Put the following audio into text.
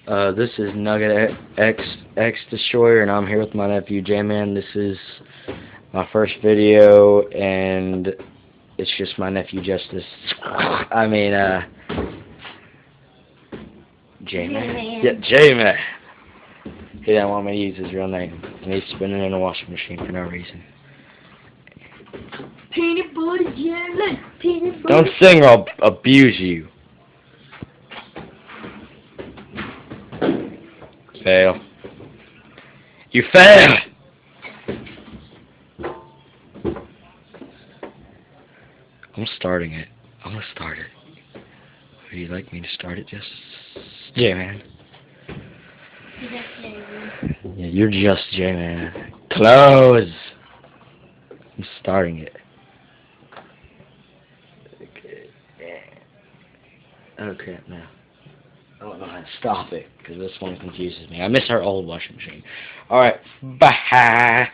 This is Nugget X Destroyer, and I'm here with my nephew J-Man. This is my first video, and it's just my nephew Justice. I mean, J-Man. Yeah, J-Man. He didn't want me to use his real name, and he's spinning in a washing machine for no reason. Peanut butter jelly. Peanut butter. Don't sing or I'll abuse you. Fail. You failed! I'm starting it. I'm gonna start it. Would you like me to start it, just? Yeah, man. Yeah, you're just J-Man. Close! I'm starting it. Okay, now. I don't know how to stop it, because this one confuses me. I miss our old washing machine. Alright, bye!